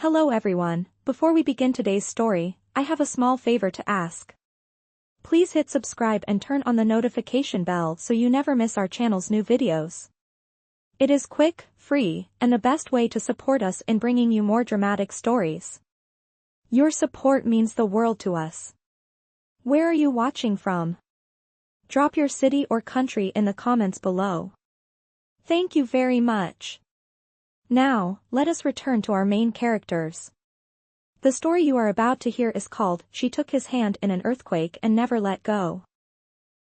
Hello everyone, before we begin today's story, I have a small favor to ask. Please hit subscribe and turn on the notification bell so you never miss our channel's new videos. It is quick, free, and the best way to support us in bringing you more dramatic stories. Your support means the world to us. Where are you watching from? Drop your city or country in the comments below. Thank you very much. Now, let us return to our main characters. The story you are about to hear is called She Took His Hand in an Earthquake and Never Let Go.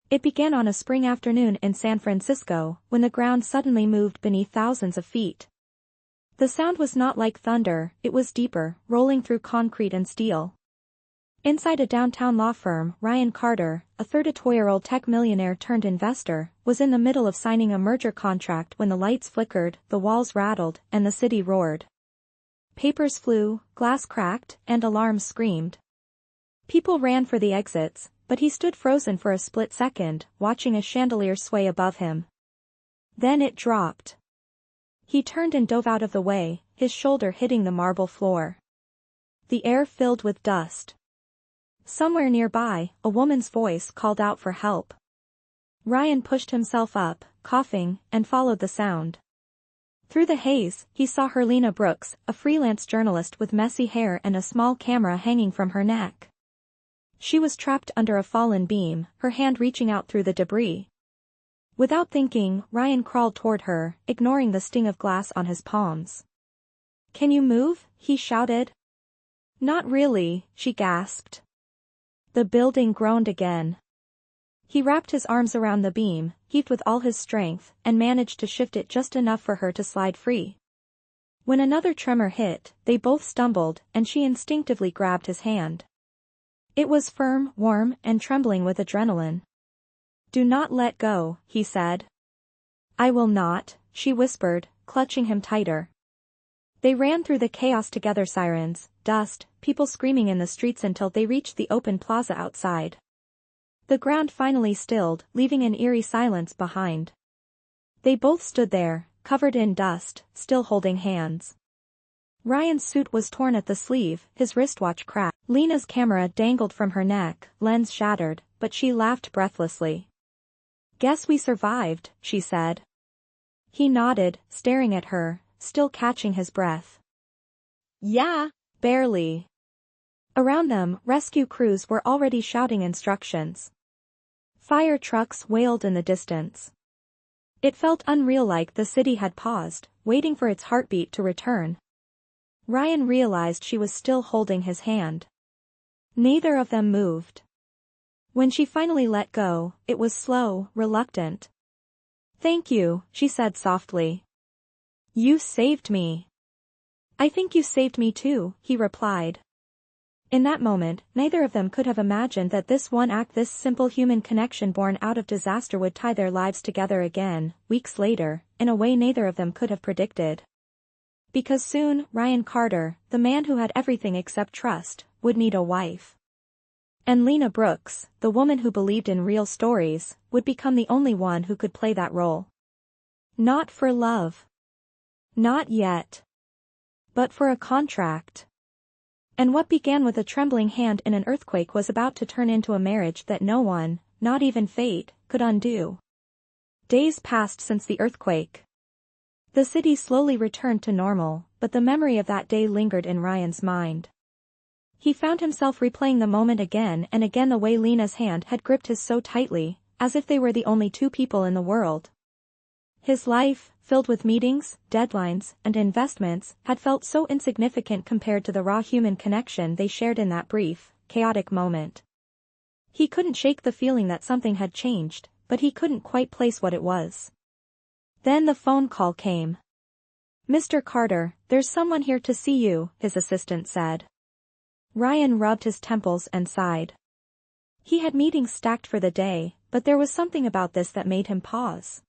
It began on a spring afternoon in San Francisco, when the ground suddenly moved beneath thousands of feet. The sound was not like thunder, it was deeper, rolling through concrete and steel. Inside a downtown law firm, Ryan Carter, a 32-year-old tech millionaire turned investor, was in the middle of signing a merger contract when the lights flickered, the walls rattled, and the city roared. Papers flew, glass cracked, and alarms screamed. People ran for the exits, but he stood frozen for a split second, watching a chandelier sway above him. Then it dropped. He turned and dove out of the way, his shoulder hitting the marble floor. The air filled with dust. Somewhere nearby, a woman's voice called out for help. Ryan pushed himself up, coughing, and followed the sound. Through the haze, he saw her Lena Brooks, a freelance journalist with messy hair and a small camera hanging from her neck. She was trapped under a fallen beam, her hand reaching out through the debris. Without thinking, Ryan crawled toward her, ignoring the sting of glass on his palms. "Can you move?" he shouted. "Not really," she gasped. The building groaned again. He wrapped his arms around the beam, heaved with all his strength, and managed to shift it just enough for her to slide free. When another tremor hit, they both stumbled, and she instinctively grabbed his hand. It was firm, warm, and trembling with adrenaline. "Do not let go," he said. "I will not," she whispered, clutching him tighter. They ran through the chaos together, sirens, dust, people screaming in the streets until they reached the open plaza outside. The ground finally stilled, leaving an eerie silence behind. They both stood there, covered in dust, still holding hands. Ryan's suit was torn at the sleeve, his wristwatch cracked. Lena's camera dangled from her neck, lens shattered, but she laughed breathlessly. "Guess we survived," she said. He nodded, staring at her, still catching his breath. "Yeah, barely." Around them, rescue crews were already shouting instructions. Fire trucks wailed in the distance. It felt unreal, like the city had paused, waiting for its heartbeat to return. Ryan realized she was still holding his hand. Neither of them moved. When she finally let go, it was slow, reluctant. "Thank you," she said softly. "You saved me." "I think you saved me too," he replied. In that moment, neither of them could have imagined that this one act, this simple human connection born out of disaster, would tie their lives together again, weeks later, in a way neither of them could have predicted. Because soon, Ryan Carter, the man who had everything except trust, would need a wife. And Lena Brooks, the woman who believed in real stories, would become the only one who could play that role. Not for love. Not yet. But for a contract. And what began with a trembling hand in an earthquake was about to turn into a marriage that no one, not even fate, could undo. Days passed since the earthquake. The city slowly returned to normal, but the memory of that day lingered in Ryan's mind. He found himself replaying the moment again and again, the way Lena's hand had gripped his so tightly, as if they were the only two people in the world. His life, filled with meetings, deadlines, and investments, had felt so insignificant compared to the raw human connection they shared in that brief, chaotic moment. He couldn't shake the feeling that something had changed, but he couldn't quite place what it was. Then the phone call came. "Mr. Carter, there's someone here to see you," his assistant said. Ryan rubbed his temples and sighed. He had meetings stacked for the day, but there was something about this that made him pause.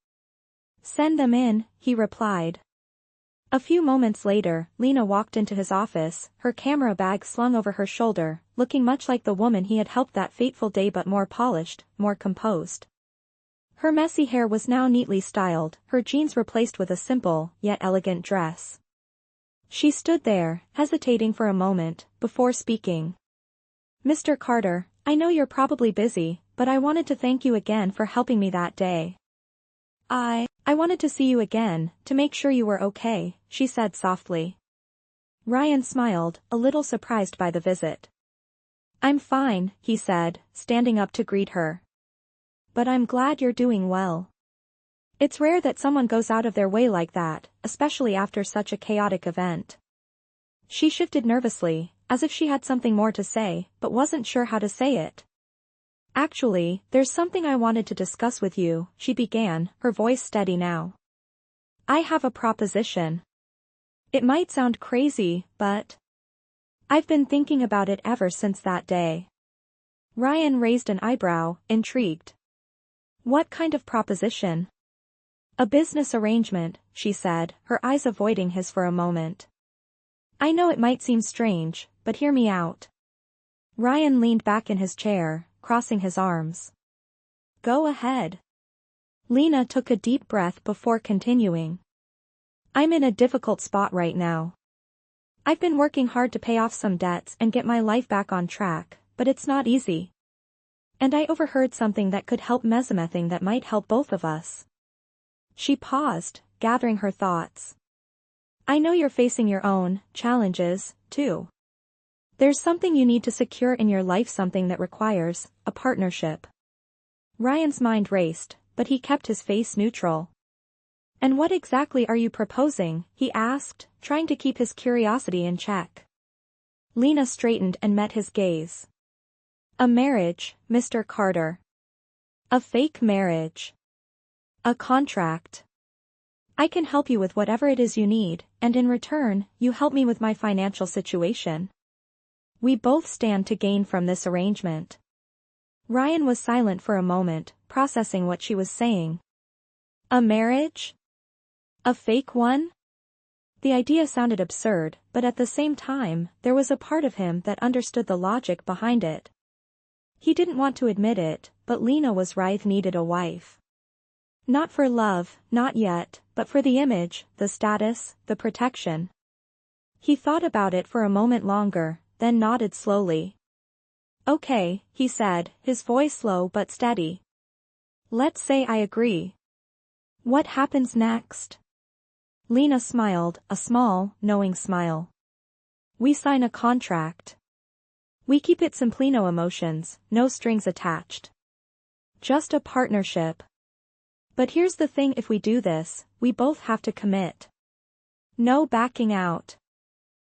"Send them in," he replied. A few moments later, Lena walked into his office, her camera bag slung over her shoulder, looking much like the woman he had helped that fateful day, but more polished, more composed. Her messy hair was now neatly styled, her jeans replaced with a simple, yet elegant dress. She stood there, hesitating for a moment, before speaking. Mr. Carter, I know you're probably busy, but I wanted to thank you again for helping me that day. I wanted to see you again, to make sure you were okay, she said softly. Ryan smiled, a little surprised by the visit. I'm fine, he said, standing up to greet her. But I'm glad you're doing well. It's rare that someone goes out of their way like that, especially after such a chaotic event. She shifted nervously, as if she had something more to say, but wasn't sure how to say it. Actually, there's something I wanted to discuss with you, she began, her voice steady now. I have a proposition. It might sound crazy, but I've been thinking about it ever since that day. Ryan raised an eyebrow, intrigued. What kind of proposition? A business arrangement, she said, her eyes avoiding his for a moment. I know it might seem strange, but hear me out. Ryan leaned back in his chair, crossing his arms. Go ahead. Lena took a deep breath before continuing. I'm in a difficult spot right now. I've been working hard to pay off some debts and get my life back on track, but it's not easy. And I overheard something that could help mezzamething that might help both of us. She paused, gathering her thoughts. I know you're facing your own challenges, too. There's something you need to secure in your life, something that requires a partnership. Ryan's mind raced, but he kept his face neutral. And what exactly are you proposing? He asked, trying to keep his curiosity in check. Lena straightened and met his gaze. A marriage, Mr. Carter. A fake marriage. A contract. I can help you with whatever it is you need, and in return, you help me with my financial situation. We both stand to gain from this arrangement. Ryan was silent for a moment, processing what she was saying. A marriage? A fake one? The idea sounded absurd, but at the same time, there was a part of him that understood the logic behind it. He didn't want to admit it, but Lena was right, needed a wife. Not for love, not yet, but for the image, the status, the protection. He thought about it for a moment longer, then nodded slowly. Okay, he said, his voice low but steady. Let's say I agree. What happens next? Lena smiled, a small, knowing smile. We sign a contract. We keep it simply, no emotions, no strings attached. Just a partnership. But here's the thing, if we do this, we both have to commit. No backing out.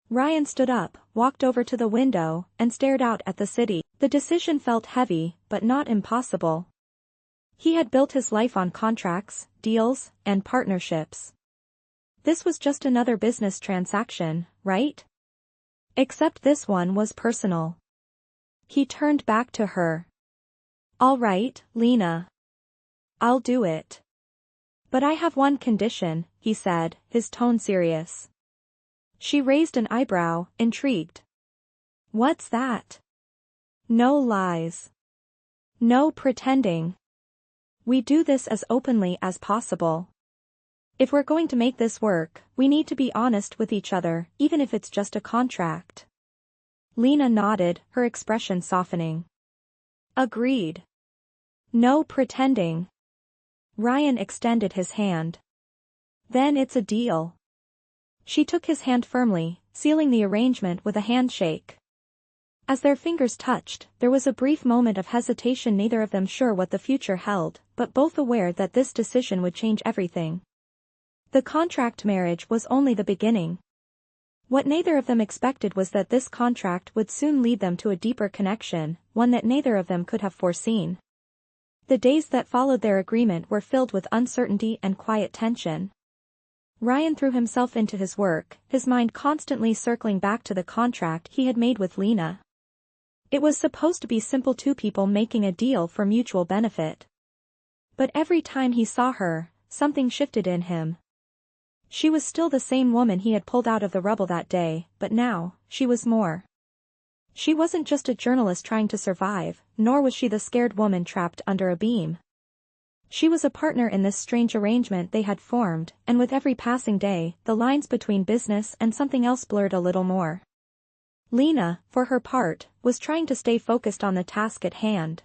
Ryan stood up, walked over to the window, and stared out at the city. The decision felt heavy, but not impossible. He had built his life on contracts, deals, and partnerships. This was just another business transaction, right? Except this one was personal. He turned back to her. All right, Lena. I'll do it. But I have one condition, he said, his tone serious. She raised an eyebrow, intrigued. What's that? No lies. No pretending. We do this as openly as possible. If we're going to make this work, we need to be honest with each other, even if it's just a contract. Lena nodded, her expression softening. Agreed. No pretending. Ryan extended his hand. Then it's a deal. She took his hand firmly, sealing the arrangement with a handshake. As their fingers touched, there was a brief moment of hesitation, neither of them sure what the future held, but both aware that this decision would change everything. The contract marriage was only the beginning. What neither of them expected was that this contract would soon lead them to a deeper connection, one that neither of them could have foreseen. The days that followed their agreement were filled with uncertainty and quiet tension. Ryan threw himself into his work, his mind constantly circling back to the contract he had made with Lena. It was supposed to be simple, two people making a deal for mutual benefit. But every time he saw her, something shifted in him. She was still the same woman he had pulled out of the rubble that day, but now, she was more. She wasn't just a journalist trying to survive, nor was she the scared woman trapped under a beam. She was a partner in this strange arrangement they had formed, and with every passing day, the lines between business and something else blurred a little more. Lena, for her part, was trying to stay focused on the task at hand.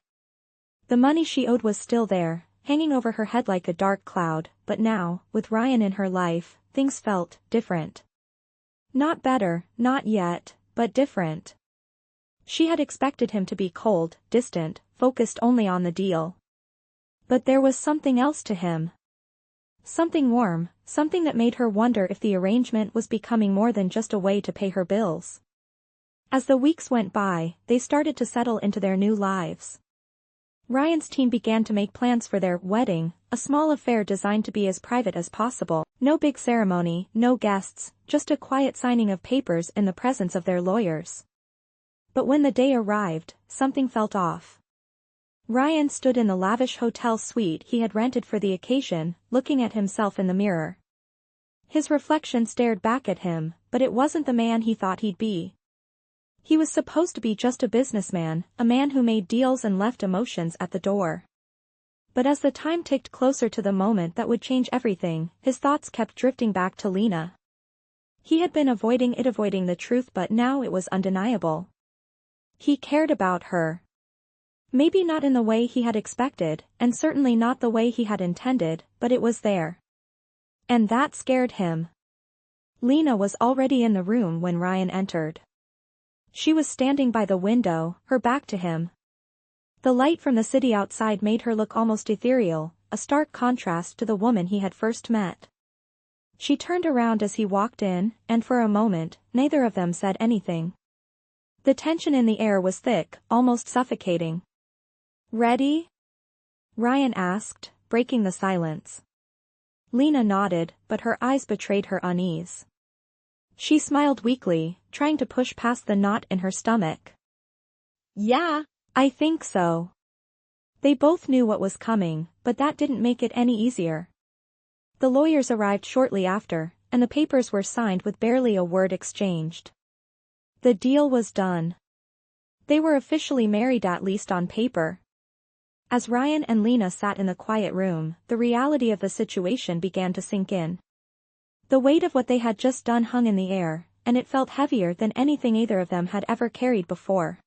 The money she owed was still there, hanging over her head like a dark cloud, but now, with Ryan in her life, things felt different. Not better, not yet, but different. She had expected him to be cold, distant, focused only on the deal. But there was something else to him. Something warm, something that made her wonder if the arrangement was becoming more than just a way to pay her bills. As the weeks went by, they started to settle into their new lives. Ryan's team began to make plans for their wedding, a small affair designed to be as private as possible. No big ceremony, no guests, just a quiet signing of papers in the presence of their lawyers. But when the day arrived, something felt off. Ryan stood in the lavish hotel suite he had rented for the occasion, looking at himself in the mirror. His reflection stared back at him, but it wasn't the man he thought he'd be. He was supposed to be just a businessman, a man who made deals and left emotions at the door. But as the time ticked closer to the moment that would change everything, his thoughts kept drifting back to Lena. He had been avoiding the truth, but now it was undeniable. He cared about her. Maybe not in the way he had expected, and certainly not the way he had intended, but it was there. And that scared him. Lena was already in the room when Ryan entered. She was standing by the window, her back to him. The light from the city outside made her look almost ethereal, a stark contrast to the woman he had first met. She turned around as he walked in, and for a moment, neither of them said anything. The tension in the air was thick, almost suffocating. "Ready?" Ryan asked, breaking the silence. Lena nodded, but her eyes betrayed her unease. She smiled weakly, trying to push past the knot in her stomach. "Yeah, I think so." They both knew what was coming, but that didn't make it any easier. The lawyers arrived shortly after, and the papers were signed with barely a word exchanged. The deal was done. They were officially married, at least on paper. As Ryan and Lena sat in the quiet room, the reality of the situation began to sink in. The weight of what they had just done hung in the air, and it felt heavier than anything either of them had ever carried before.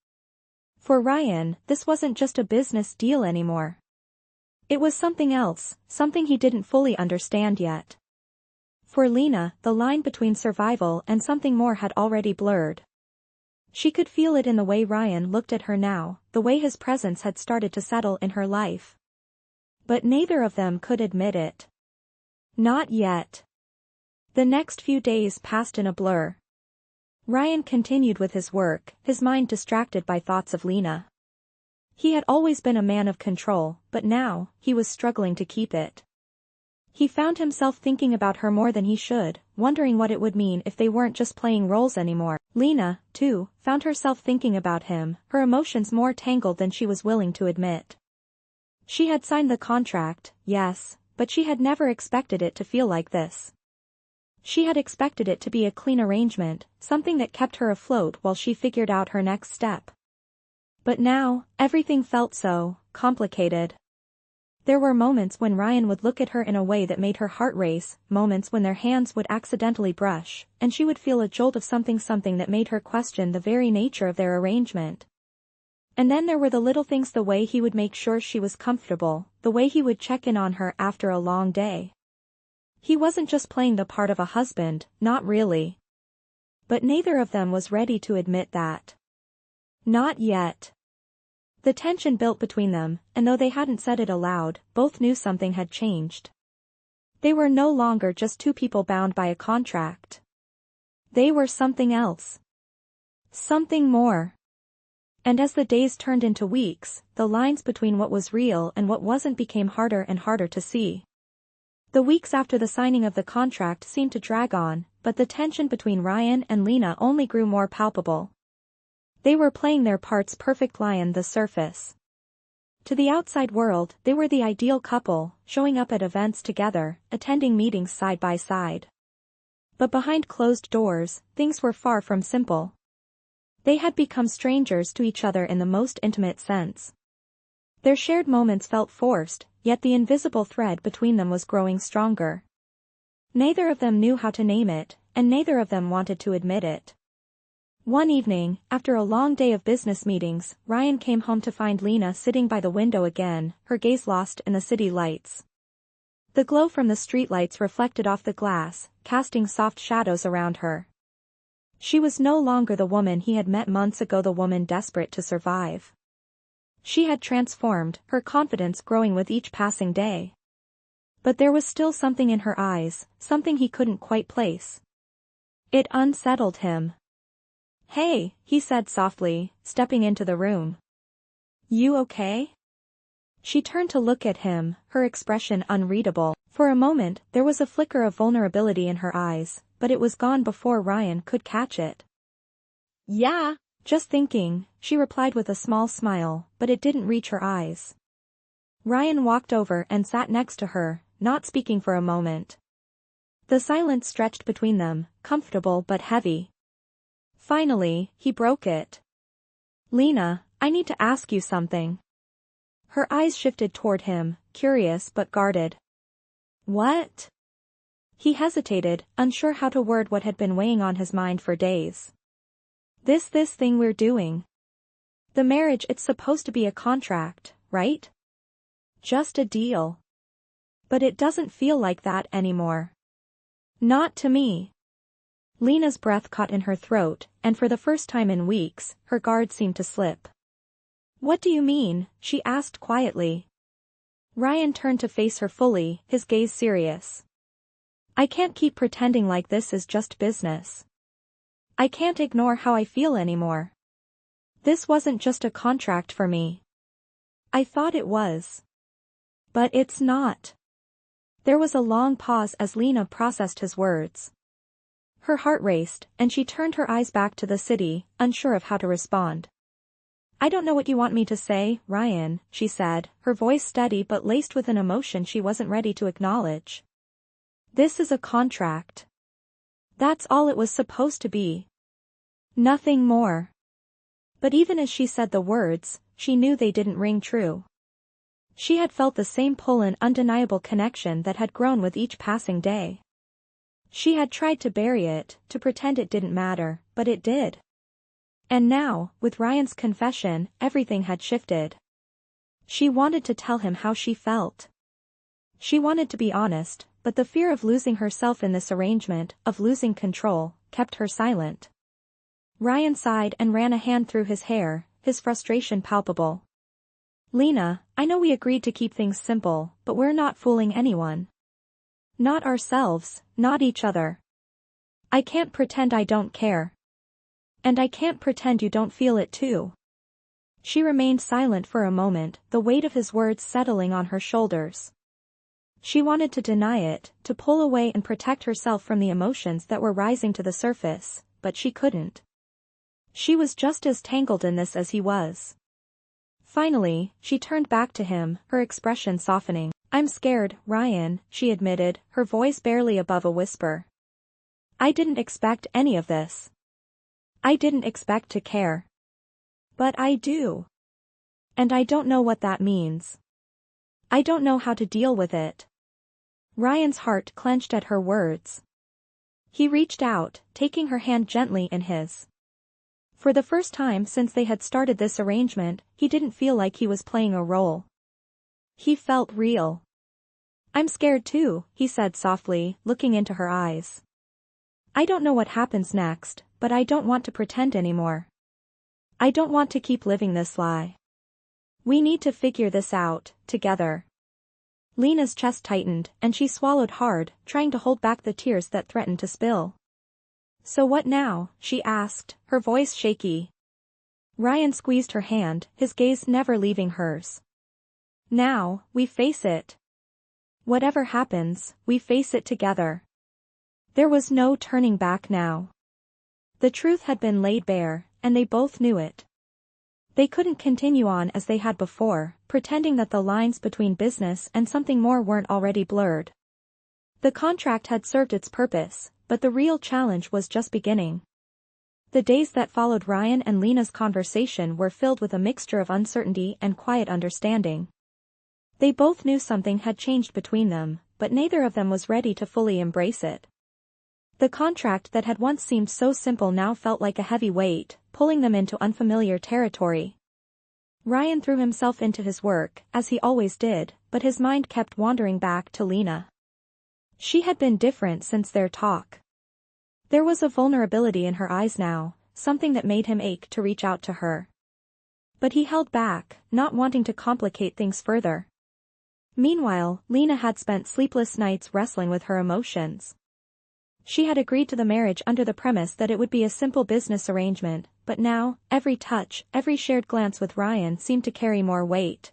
For Ryan, this wasn't just a business deal anymore. It was something else, something he didn't fully understand yet. For Lena, the line between survival and something more had already blurred. She could feel it in the way Ryan looked at her now, the way his presence had started to settle in her life. But neither of them could admit it. Not yet. The next few days passed in a blur. Ryan continued with his work, his mind distracted by thoughts of Lena. He had always been a man of control, but now, he was struggling to keep it. He found himself thinking about her more than he should, wondering what it would mean if they weren't just playing roles anymore. Lena, too, found herself thinking about him, her emotions more tangled than she was willing to admit. She had signed the contract, yes, but she had never expected it to feel like this. She had expected it to be a clean arrangement, something that kept her afloat while she figured out her next step. But now, everything felt so complicated. There were moments when Ryan would look at her in a way that made her heart race, moments when their hands would accidentally brush, and she would feel a jolt of something that made her question the very nature of their arrangement. And then there were the little things, the way he would make sure she was comfortable, the way he would check in on her after a long day. He wasn't just playing the part of a husband, not really. But neither of them was ready to admit that. Not yet. The tension built between them, and though they hadn't said it aloud, both knew something had changed. They were no longer just two people bound by a contract. They were something else. Something more. And as the days turned into weeks, the lines between what was real and what wasn't became harder and harder to see. The weeks after the signing of the contract seemed to drag on, but the tension between Ryan and Lena only grew more palpable. They were playing their parts perfectly on the surface. To the outside world, they were the ideal couple, showing up at events together, attending meetings side by side. But behind closed doors, things were far from simple. They had become strangers to each other in the most intimate sense. Their shared moments felt forced, yet the invisible thread between them was growing stronger. Neither of them knew how to name it, and neither of them wanted to admit it. One evening, after a long day of business meetings, Ryan came home to find Lena sitting by the window again, her gaze lost in the city lights. The glow from the streetlights reflected off the glass, casting soft shadows around her. She was no longer the woman he had met months ago, the woman desperate to survive. She had transformed, her confidence growing with each passing day. But there was still something in her eyes, something he couldn't quite place. It unsettled him. "Hey," he said softly, stepping into the room. "You okay?" She turned to look at him, her expression unreadable. For a moment, there was a flicker of vulnerability in her eyes, but it was gone before Ryan could catch it. "Yeah, just thinking," she replied with a small smile, but it didn't reach her eyes. Ryan walked over and sat next to her, not speaking for a moment. The silence stretched between them, comfortable but heavy. Finally, he broke it. "Lena, I need to ask you something." Her eyes shifted toward him, curious but guarded. "What?" He hesitated, unsure how to word what had been weighing on his mind for days. This thing we're doing. The marriage, it's supposed to be a contract, right? Just a deal. But it doesn't feel like that anymore. Not to me." Lena's breath caught in her throat, and for the first time in weeks, her guard seemed to slip. "What do you mean?" she asked quietly. Ryan turned to face her fully, his gaze serious. "I can't keep pretending like this is just business. I can't ignore how I feel anymore. This wasn't just a contract for me. I thought it was. But it's not." There was a long pause as Lena processed his words. Her heart raced, and she turned her eyes back to the city, unsure of how to respond. "I don't know what you want me to say, Ryan," she said, her voice steady but laced with an emotion she wasn't ready to acknowledge. "This is a contract. That's all it was supposed to be. Nothing more." But even as she said the words, she knew they didn't ring true. She had felt the same pull and undeniable connection that had grown with each passing day. She had tried to bury it, to pretend it didn't matter, but it did. And now, with Ryan's confession, everything had shifted. She wanted to tell him how she felt. She wanted to be honest, but the fear of losing herself in this arrangement, of losing control, kept her silent. Ryan sighed and ran a hand through his hair, his frustration palpable. "Lena, I know we agreed to keep things simple, but we're not fooling anyone. Not ourselves, not each other. I can't pretend I don't care. And I can't pretend you don't feel it too." She remained silent for a moment, the weight of his words settling on her shoulders. She wanted to deny it, to pull away and protect herself from the emotions that were rising to the surface, but she couldn't. She was just as tangled in this as he was. Finally, she turned back to him, her expression softening. "I'm scared, Ryan," she admitted, her voice barely above a whisper. "I didn't expect any of this. I didn't expect to care. But I do. And I don't know what that means. I don't know how to deal with it." Ryan's heart clenched at her words. He reached out, taking her hand gently in his. For the first time since they had started this arrangement, he didn't feel like he was playing a role. He felt real. "I'm scared too," he said softly, looking into her eyes. "I don't know what happens next, but I don't want to pretend anymore. I don't want to keep living this lie. We need to figure this out, together." Lena's chest tightened, and she swallowed hard, trying to hold back the tears that threatened to spill. "So what now?" she asked, her voice shaky. Ryan squeezed her hand, his gaze never leaving hers. "Now, we face it. Whatever happens, we face it together." There was no turning back now. The truth had been laid bare, and they both knew it. They couldn't continue on as they had before, pretending that the lines between business and something more weren't already blurred. The contract had served its purpose, but the real challenge was just beginning. The days that followed Ryan and Lena's conversation were filled with a mixture of uncertainty and quiet understanding. They both knew something had changed between them, but neither of them was ready to fully embrace it. The contract that had once seemed so simple now felt like a heavy weight, pulling them into unfamiliar territory. Ryan threw himself into his work, as he always did, but his mind kept wandering back to Lena. She had been different since their talk. There was a vulnerability in her eyes now, something that made him ache to reach out to her. But he held back, not wanting to complicate things further. Meanwhile, Lena had spent sleepless nights wrestling with her emotions. She had agreed to the marriage under the premise that it would be a simple business arrangement, but now, every touch, every shared glance with Ryan seemed to carry more weight.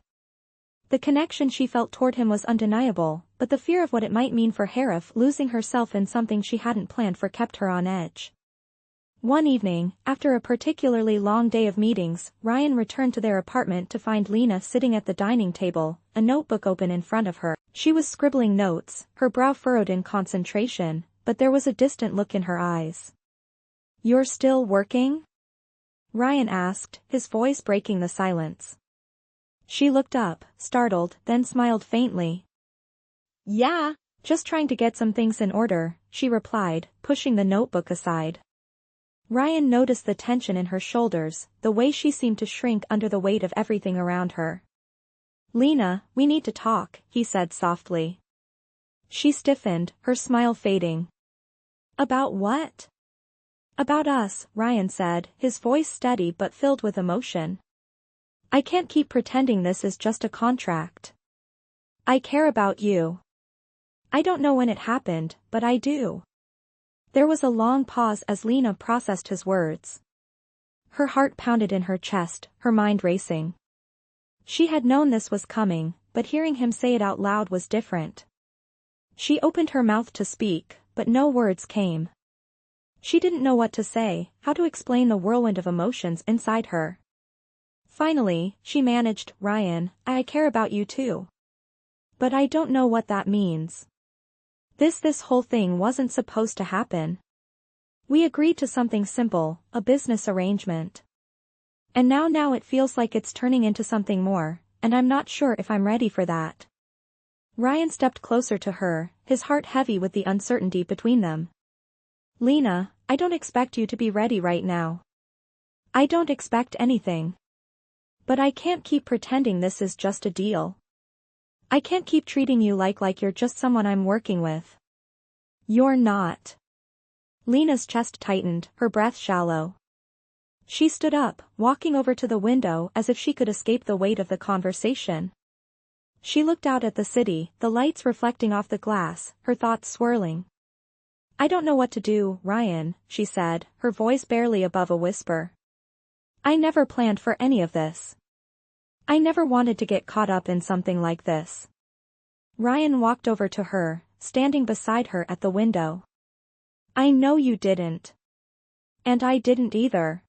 The connection she felt toward him was undeniable, but the fear of what it might mean for her if losing herself in something she hadn't planned for kept her on edge. One evening, after a particularly long day of meetings, Ryan returned to their apartment to find Lena sitting at the dining table, a notebook open in front of her. She was scribbling notes, her brow furrowed in concentration, but there was a distant look in her eyes. "You're still working?" Ryan asked, his voice breaking the silence. She looked up, startled, then smiled faintly. "Yeah, just trying to get some things in order," she replied, pushing the notebook aside. Ryan noticed the tension in her shoulders, the way she seemed to shrink under the weight of everything around her. "Lena, we need to talk," he said softly. She stiffened, her smile fading. "About what?" "About us," Ryan said, his voice steady but filled with emotion. "I can't keep pretending this is just a contract. I care about you. I don't know when it happened, but I do." There was a long pause as Lena processed his words. Her heart pounded in her chest, her mind racing. She had known this was coming, but hearing him say it out loud was different. She opened her mouth to speak, but no words came. She didn't know what to say, how to explain the whirlwind of emotions inside her. Finally, she managed, "Ryan, I care about you too. But I don't know what that means. This whole thing wasn't supposed to happen. We agreed to something simple, a business arrangement. And now it feels like it's turning into something more, and I'm not sure if I'm ready for that." Ryan stepped closer to her, his heart heavy with the uncertainty between them. "Lena, I don't expect you to be ready right now. I don't expect anything. But I can't keep pretending this is just a deal. I can't keep treating you like you're just someone I'm working with. You're not." Lena's chest tightened, her breath shallow. She stood up, walking over to the window as if she could escape the weight of the conversation. She looked out at the city, the lights reflecting off the glass, her thoughts swirling. "I don't know what to do, Ryan," she said, her voice barely above a whisper. "I never planned for any of this. I never wanted to get caught up in something like this." Ryan walked over to her, standing beside her at the window. "I know you didn't. And I didn't either.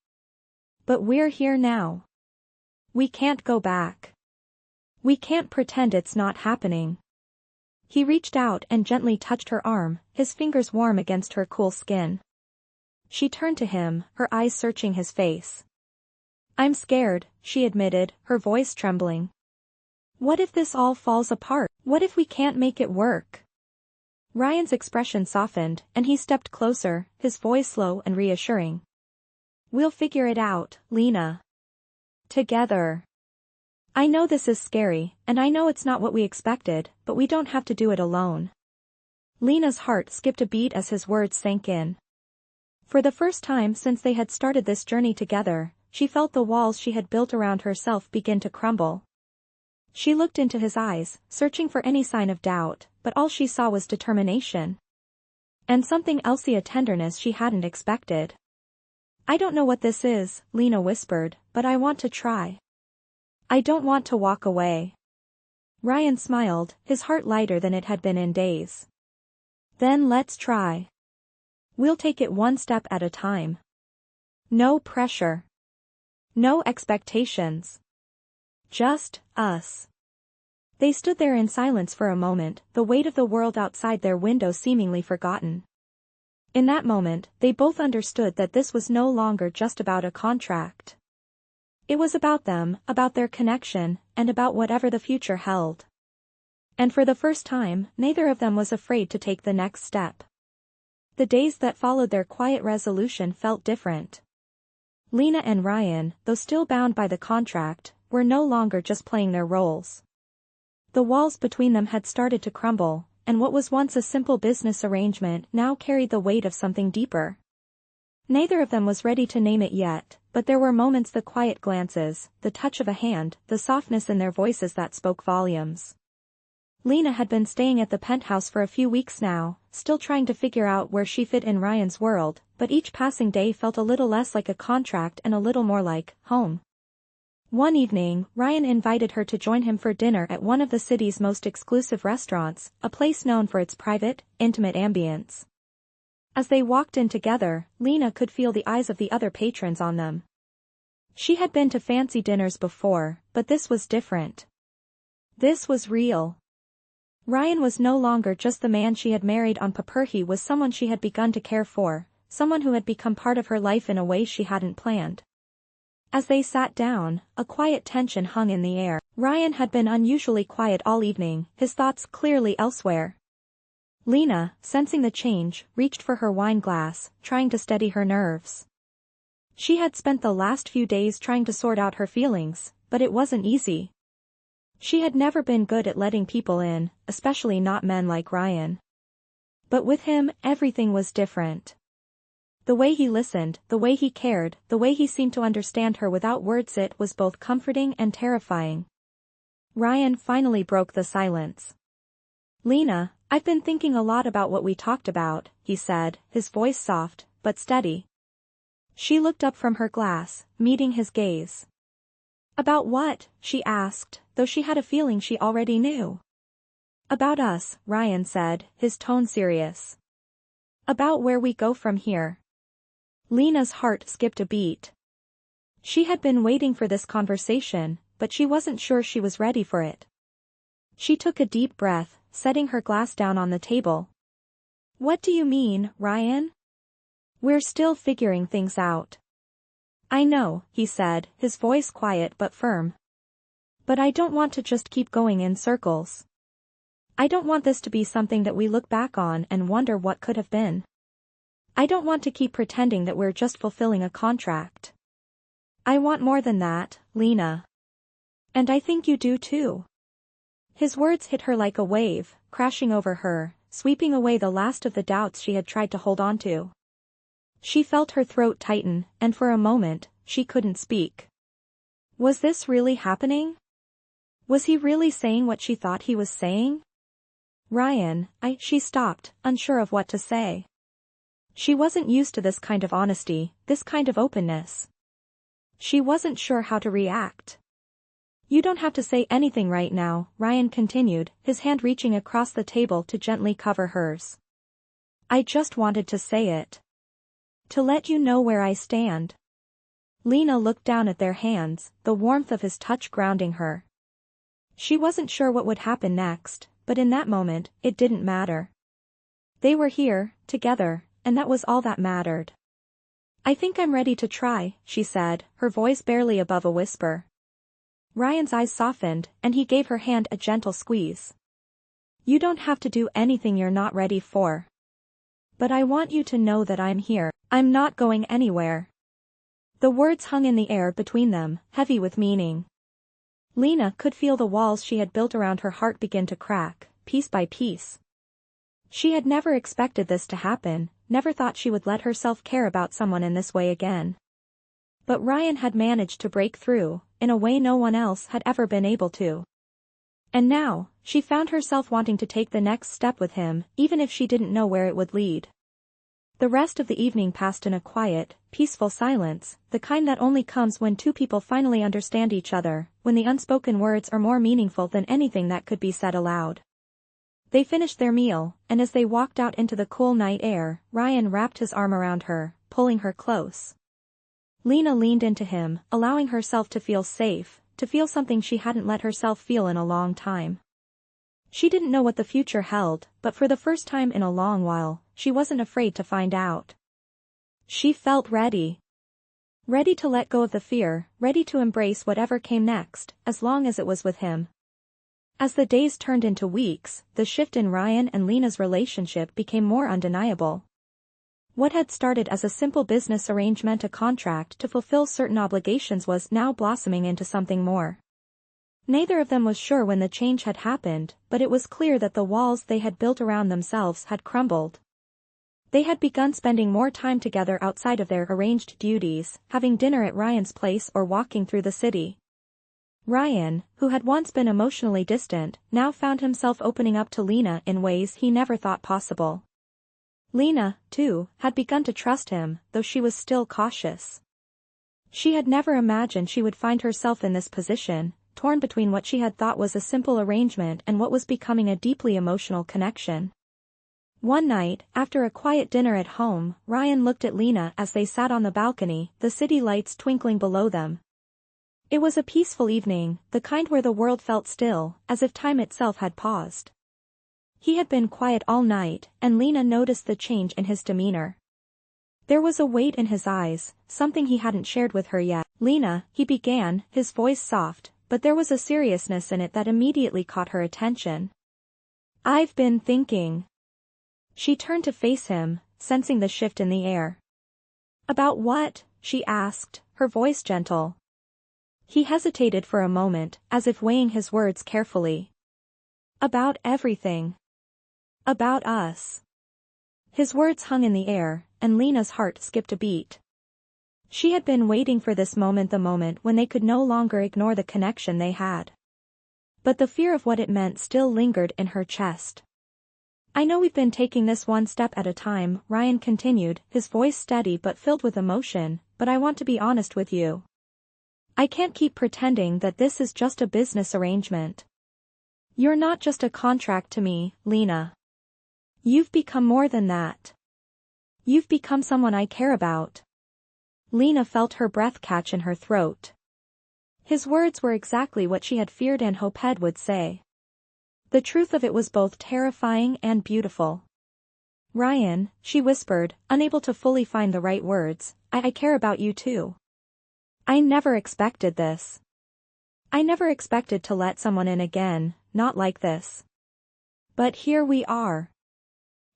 But we're here now. We can't go back. We can't pretend it's not happening." He reached out and gently touched her arm, his fingers warm against her cool skin. She turned to him, her eyes searching his face. "I'm scared," she admitted, her voice trembling. "What if this all falls apart? What if we can't make it work?" Ryan's expression softened, and he stepped closer, his voice slow and reassuring. "We'll figure it out, Lena. Together. I know this is scary, and I know it's not what we expected, but we don't have to do it alone." Lena's heart skipped a beat as his words sank in. For the first time since they had started this journey together, she felt the walls she had built around herself begin to crumble. She looked into his eyes, searching for any sign of doubt, but all she saw was determination. And something else, a tenderness she hadn't expected. "I don't know what this is," Lena whispered, "but I want to try. I don't want to walk away." Ryan smiled, his heart lighter than it had been in days. "Then let's try. We'll take it one step at a time. No pressure. No expectations. Just us." They stood there in silence for a moment, the weight of the world outside their window seemingly forgotten. In that moment, they both understood that this was no longer just about a contract. It was about them, about their connection, and about whatever the future held. And for the first time, neither of them was afraid to take the next step. The days that followed their quiet resolution felt different. Lena and Ryan, though still bound by the contract, were no longer just playing their roles. The walls between them had started to crumble, and what was once a simple business arrangement now carried the weight of something deeper. Neither of them was ready to name it yet, but there were moments, the quiet glances, the touch of a hand, the softness in their voices that spoke volumes. Lena had been staying at the penthouse for a few weeks now, still trying to figure out where she fit in Ryan's world, but each passing day felt a little less like a contract and a little more like home. One evening, Ryan invited her to join him for dinner at one of the city's most exclusive restaurants, a place known for its private, intimate ambience. As they walked in together, Lena could feel the eyes of the other patrons on them. She had been to fancy dinners before, but this was different. This was real. Ryan was no longer just the man she had married on paper. He was someone she had begun to care for, someone who had become part of her life in a way she hadn't planned. As they sat down, a quiet tension hung in the air. Ryan had been unusually quiet all evening, his thoughts clearly elsewhere. Lena, sensing the change, reached for her wine glass, trying to steady her nerves. She had spent the last few days trying to sort out her feelings, but it wasn't easy. She had never been good at letting people in, especially not men like Ryan. But with him, everything was different. The way he listened, the way he cared, the way he seemed to understand her without words, it was both comforting and terrifying. Ryan finally broke the silence. "Lena, I've been thinking a lot about what we talked about," he said, his voice soft, but steady. She looked up from her glass, meeting his gaze. "About what?" she asked, though she had a feeling she already knew. "About us," Ryan said, his tone serious. "About where we go from here." Lena's heart skipped a beat. She had been waiting for this conversation, but she wasn't sure she was ready for it. She took a deep breath, setting her glass down on the table. "What do you mean, Ryan? We're still figuring things out." "I know," he said, his voice quiet but firm. "But I don't want to just keep going in circles. I don't want this to be something that we look back on and wonder what could have been. I don't want to keep pretending that we're just fulfilling a contract. I want more than that, Lena. And I think you do too." His words hit her like a wave, crashing over her, sweeping away the last of the doubts she had tried to hold on to. She felt her throat tighten, and for a moment, she couldn't speak. Was this really happening? Was he really saying what she thought he was saying? "Ryan, she stopped, unsure of what to say. She wasn't used to this kind of honesty, this kind of openness. She wasn't sure how to react. "You don't have to say anything right now," Ryan continued, his hand reaching across the table to gently cover hers. "I just wanted to say it. To let you know where I stand." Lena looked down at their hands, the warmth of his touch grounding her. She wasn't sure what would happen next, but in that moment, it didn't matter. They were here, together, and that was all that mattered. "I think I'm ready to try," she said, her voice barely above a whisper. Ryan's eyes softened, and he gave her hand a gentle squeeze. "You don't have to do anything you're not ready for. But I want you to know that I'm here. I'm not going anywhere." The words hung in the air between them, heavy with meaning. Lena could feel the walls she had built around her heart begin to crack, piece by piece. She had never expected this to happen, never thought she would let herself care about someone in this way again. But Ryan had managed to break through, in a way no one else had ever been able to. And now, she found herself wanting to take the next step with him, even if she didn't know where it would lead. The rest of the evening passed in a quiet, peaceful silence, the kind that only comes when two people finally understand each other, when the unspoken words are more meaningful than anything that could be said aloud. They finished their meal, and as they walked out into the cool night air, Ryan wrapped his arm around her, pulling her close. Lena leaned into him, allowing herself to feel safe, to feel something she hadn't let herself feel in a long time. She didn't know what the future held, but for the first time in a long while, she wasn't afraid to find out. She felt ready. Ready to let go of the fear, ready to embrace whatever came next, as long as it was with him. As the days turned into weeks, the shift in Ryan and Lena's relationship became more undeniable. What had started as a simple business arrangement, a contract to fulfill certain obligations, was now blossoming into something more. Neither of them was sure when the change had happened, but it was clear that the walls they had built around themselves had crumbled. They had begun spending more time together outside of their arranged duties, having dinner at Ryan's place or walking through the city. Ryan, who had once been emotionally distant, now found himself opening up to Lena in ways he never thought possible. Lena, too, had begun to trust him, though she was still cautious. She had never imagined she would find herself in this position, torn between what she had thought was a simple arrangement and what was becoming a deeply emotional connection. One night, after a quiet dinner at home, Ryan looked at Lena as they sat on the balcony, the city lights twinkling below them. It was a peaceful evening, the kind where the world felt still, as if time itself had paused. He had been quiet all night, and Lena noticed the change in his demeanor. There was a weight in his eyes, something he hadn't shared with her yet. "Lena," he began, his voice soft, but there was a seriousness in it that immediately caught her attention. "I've been thinking." She turned to face him, sensing the shift in the air. "About what?" she asked, her voice gentle. He hesitated for a moment, as if weighing his words carefully. "About everything. About us." His words hung in the air, and Lena's heart skipped a beat. She had been waiting for this moment, the moment when they could no longer ignore the connection they had. But the fear of what it meant still lingered in her chest. "I know we've been taking this one step at a time," Ryan continued, his voice steady but filled with emotion, "but I want to be honest with you. I can't keep pretending that this is just a business arrangement. You're not just a contract to me, Lena. You've become more than that. You've become someone I care about." Lena felt her breath catch in her throat. His words were exactly what she had feared and hoped Ed would say. The truth of it was both terrifying and beautiful. "Ryan," she whispered, unable to fully find the right words, I care about you too. I never expected this. I never expected to let someone in again, not like this. But here we are."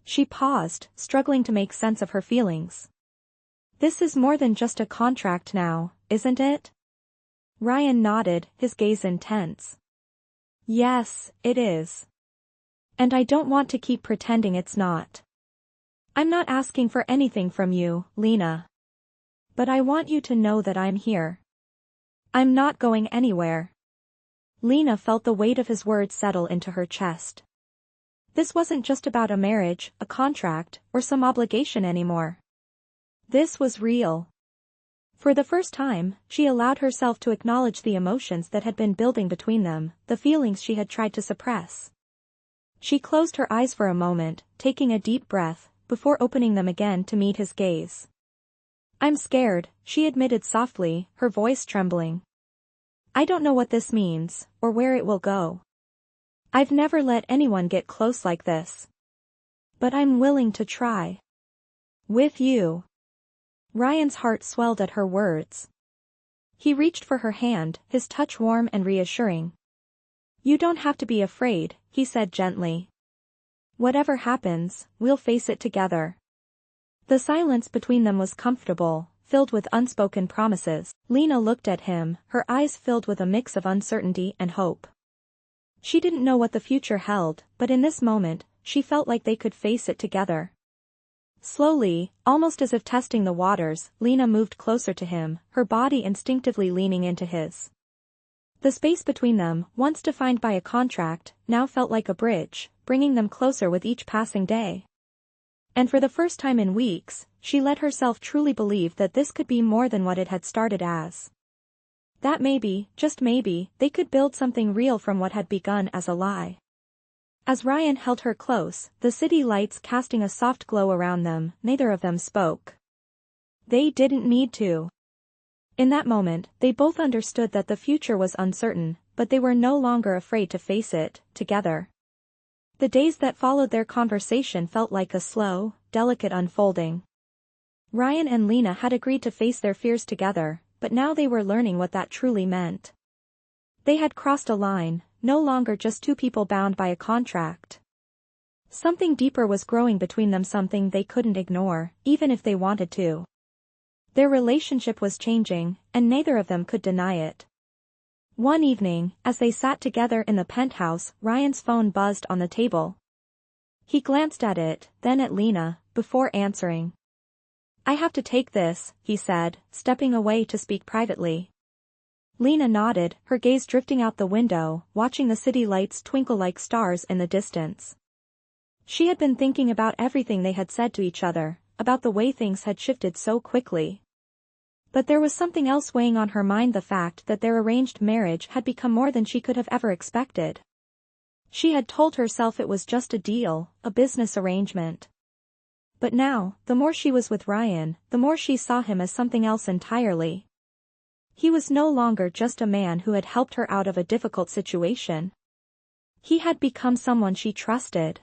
She paused, struggling to make sense of her feelings. "This is more than just a contract now, isn't it?" Ryan nodded, his gaze intense. "Yes, it is. And I don't want to keep pretending it's not. I'm not asking for anything from you, Lena. But I want you to know that I'm here. I'm not going anywhere." Lena felt the weight of his words settle into her chest. This wasn't just about a marriage, a contract, or some obligation anymore. This was real. For the first time, she allowed herself to acknowledge the emotions that had been building between them, the feelings she had tried to suppress. She closed her eyes for a moment, taking a deep breath, before opening them again to meet his gaze. "I'm scared," she admitted softly, her voice trembling. "I don't know what this means, or where it will go. I've never let anyone get close like this. But I'm willing to try. With you." Ryan's heart swelled at her words. He reached for her hand, his touch warm and reassuring. "You don't have to be afraid," he said gently. "Whatever happens, we'll face it together." The silence between them was comfortable, filled with unspoken promises. Lena looked at him, her eyes filled with a mix of uncertainty and hope. She didn't know what the future held, but in this moment, she felt like they could face it together. Slowly, almost as if testing the waters, Lena moved closer to him, her body instinctively leaning into his. The space between them, once defined by a contract, now felt like a bridge, bringing them closer with each passing day. And for the first time in weeks, she let herself truly believe that this could be more than what it had started as. That maybe, just maybe, they could build something real from what had begun as a lie. As Ryan held her close, the city lights casting a soft glow around them, neither of them spoke. They didn't need to. In that moment, they both understood that the future was uncertain, but they were no longer afraid to face it, together. The days that followed their conversation felt like a slow, delicate unfolding. Ryan and Lena had agreed to face their fears together, but now they were learning what that truly meant. They had crossed a line, no longer just two people bound by a contract. Something deeper was growing between them, something they couldn't ignore, even if they wanted to. Their relationship was changing, and neither of them could deny it. One evening, as they sat together in the penthouse, Ryan's phone buzzed on the table. He glanced at it, then at Lena, before answering. "I have to take this," he said, stepping away to speak privately. Lena nodded, her gaze drifting out the window, watching the city lights twinkle like stars in the distance. She had been thinking about everything they had said to each other, about the way things had shifted so quickly. But there was something else weighing on her mind, the fact that their arranged marriage had become more than she could have ever expected. She had told herself it was just a deal, a business arrangement. But now, the more she was with Ryan, the more she saw him as something else entirely. He was no longer just a man who had helped her out of a difficult situation. He had become someone she trusted.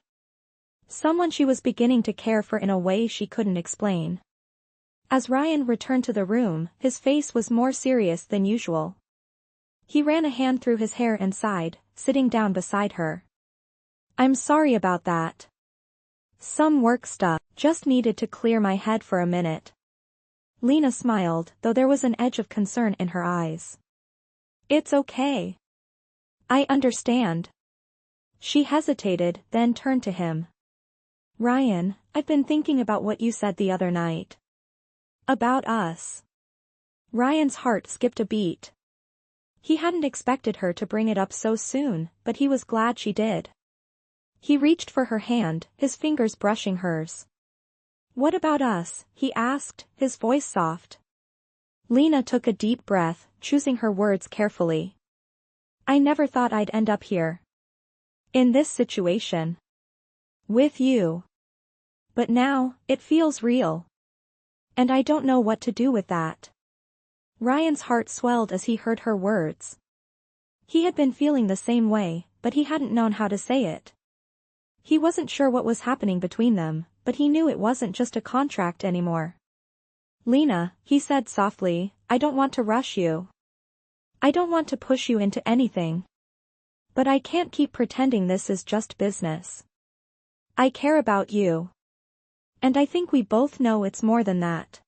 Someone she was beginning to care for in a way she couldn't explain. As Ryan returned to the room, his face was more serious than usual. He ran a hand through his hair and sighed, sitting down beside her. "I'm sorry about that. Some work stuff, just needed to clear my head for a minute." Lena smiled, though there was an edge of concern in her eyes. "It's okay. I understand." She hesitated, then turned to him. "Ryan, I've been thinking about what you said the other night. About us." Ryan's heart skipped a beat. He hadn't expected her to bring it up so soon, but he was glad she did. He reached for her hand, his fingers brushing hers. "What about us?" he asked, his voice soft. Lena took a deep breath, choosing her words carefully. "I never thought I'd end up here. In this situation. With you. But now, it feels real. And I don't know what to do with that." Ryan's heart swelled as he heard her words. He had been feeling the same way, but he hadn't known how to say it. He wasn't sure what was happening between them, but he knew it wasn't just a contract anymore. "Lena," he said softly, "I don't want to rush you. I don't want to push you into anything. But I can't keep pretending this is just business. I care about you. And I think we both know it's more than that."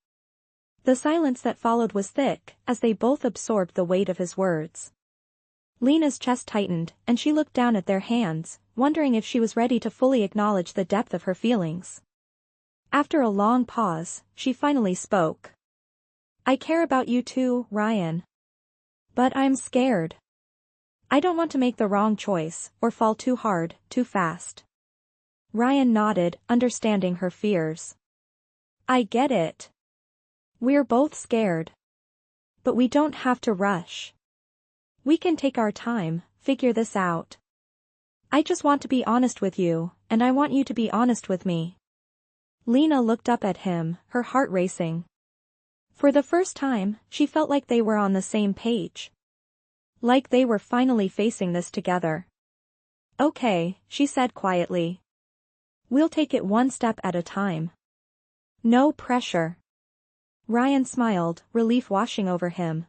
The silence that followed was thick, as they both absorbed the weight of his words. Lena's chest tightened, and she looked down at their hands, wondering if she was ready to fully acknowledge the depth of her feelings. After a long pause, she finally spoke. "I care about you too, Ryan. But I'm scared. I don't want to make the wrong choice, or fall too hard, too fast." Ryan nodded, understanding her fears. "I get it. We're both scared. But we don't have to rush. We can take our time, figure this out. I just want to be honest with you, and I want you to be honest with me." Lena looked up at him, her heart racing. For the first time, she felt like they were on the same page. Like they were finally facing this together. "Okay," she said quietly. "We'll take it one step at a time. No pressure." Ryan smiled, relief washing over him.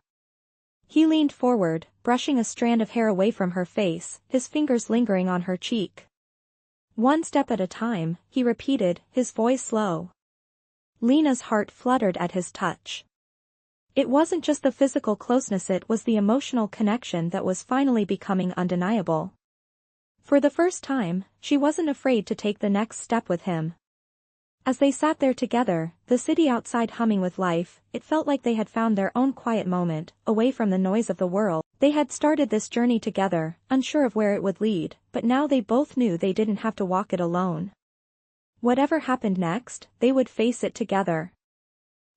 He leaned forward, brushing a strand of hair away from her face, his fingers lingering on her cheek. "One step at a time," he repeated, his voice low. Lena's heart fluttered at his touch. It wasn't just the physical closeness, it was the emotional connection that was finally becoming undeniable. For the first time, she wasn't afraid to take the next step with him. As they sat there together, the city outside humming with life, it felt like they had found their own quiet moment, away from the noise of the world. They had started this journey together, unsure of where it would lead, but now they both knew they didn't have to walk it alone. Whatever happened next, they would face it together.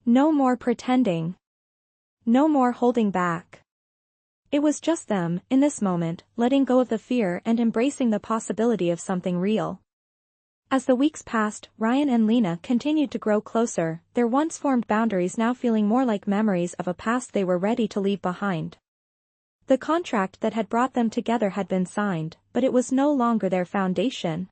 No more pretending. No more holding back. It was just them, in this moment, letting go of the fear and embracing the possibility of something real. As the weeks passed, Ryan and Lena continued to grow closer, their once formed boundaries now feeling more like memories of a past they were ready to leave behind. The contract that had brought them together had been signed, but it was no longer their foundation.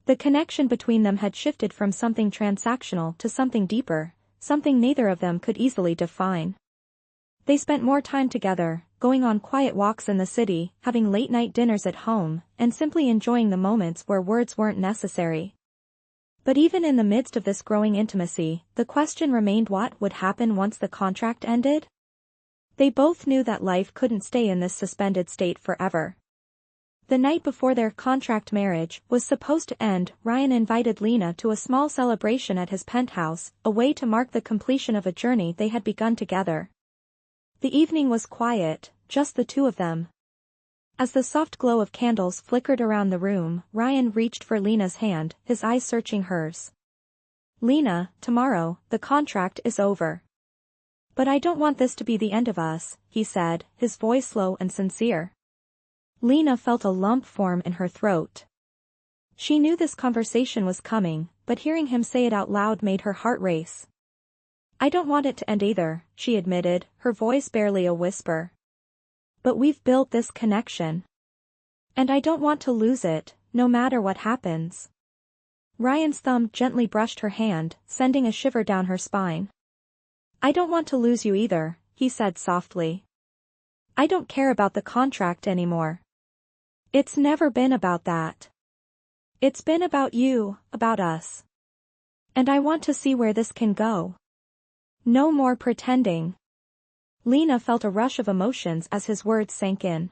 The connection between them had shifted from something transactional to something deeper, something neither of them could easily define. They spent more time together, going on quiet walks in the city, having late-night dinners at home, and simply enjoying the moments where words weren't necessary. But even in the midst of this growing intimacy, the question remained: what would happen once the contract ended? They both knew that life couldn't stay in this suspended state forever. The night before their contract marriage was supposed to end, Ryan invited Lena to a small celebration at his penthouse, a way to mark the completion of a journey they had begun together. The evening was quiet, just the two of them. As the soft glow of candles flickered around the room, Ryan reached for Lena's hand, his eyes searching hers. "Lena, tomorrow, the contract is over. But I don't want this to be the end of us," he said, his voice slow and sincere. Lena felt a lump form in her throat. She knew this conversation was coming, but hearing him say it out loud made her heart race. "I don't want it to end either," she admitted, her voice barely a whisper. "But we've built this connection. And I don't want to lose it, no matter what happens." Ryan's thumb gently brushed her hand, sending a shiver down her spine. "I don't want to lose you either," he said softly. "I don't care about the contract anymore. It's never been about that. It's been about you, about us. And I want to see where this can go. No more pretending." Lena felt a rush of emotions as his words sank in.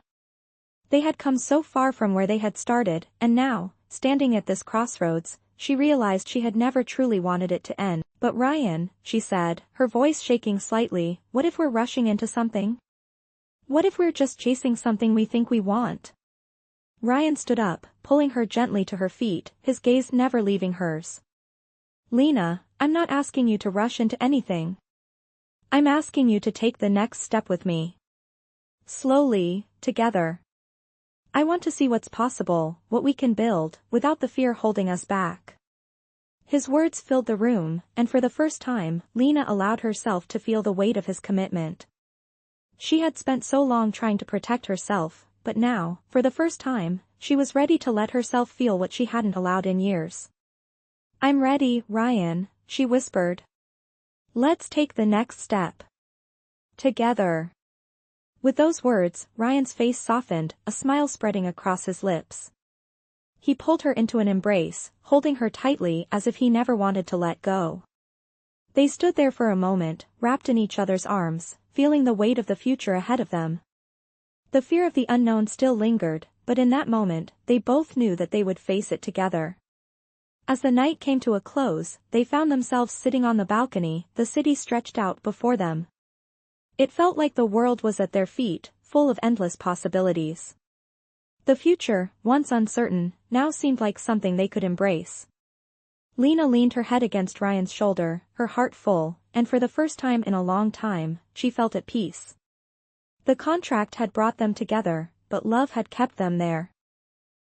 They had come so far from where they had started, and now, standing at this crossroads, she realized she had never truly wanted it to end. "But Ryan," she said, her voice shaking slightly, "what if we're rushing into something? What if we're just chasing something we think we want?" Ryan stood up, pulling her gently to her feet, his gaze never leaving hers. "Lena, I'm not asking you to rush into anything. I'm asking you to take the next step with me. Slowly, together. I want to see what's possible, what we can build, without the fear holding us back." His words filled the room, and for the first time, Lena allowed herself to feel the weight of his commitment. She had spent so long trying to protect herself, but now, for the first time, she was ready to let herself feel what she hadn't allowed in years. "I'm ready, Ryan," she whispered. "Let's take the next step. Together." With those words, Ryan's face softened, a smile spreading across his lips. He pulled her into an embrace, holding her tightly as if he never wanted to let go. They stood there for a moment, wrapped in each other's arms, feeling the weight of the future ahead of them. The fear of the unknown still lingered, but in that moment, they both knew that they would face it together. As the night came to a close, they found themselves sitting on the balcony, the city stretched out before them. It felt like the world was at their feet, full of endless possibilities. The future, once uncertain, now seemed like something they could embrace. Lena leaned her head against Ryan's shoulder, her heart full, and for the first time in a long time, she felt at peace. The contract had brought them together, but love had kept them there.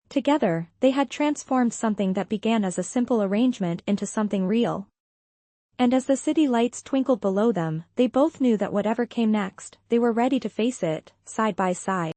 Together, they had transformed something that began as a simple arrangement into something real. And as the city lights twinkled below them, they both knew that whatever came next, they were ready to face it, side by side.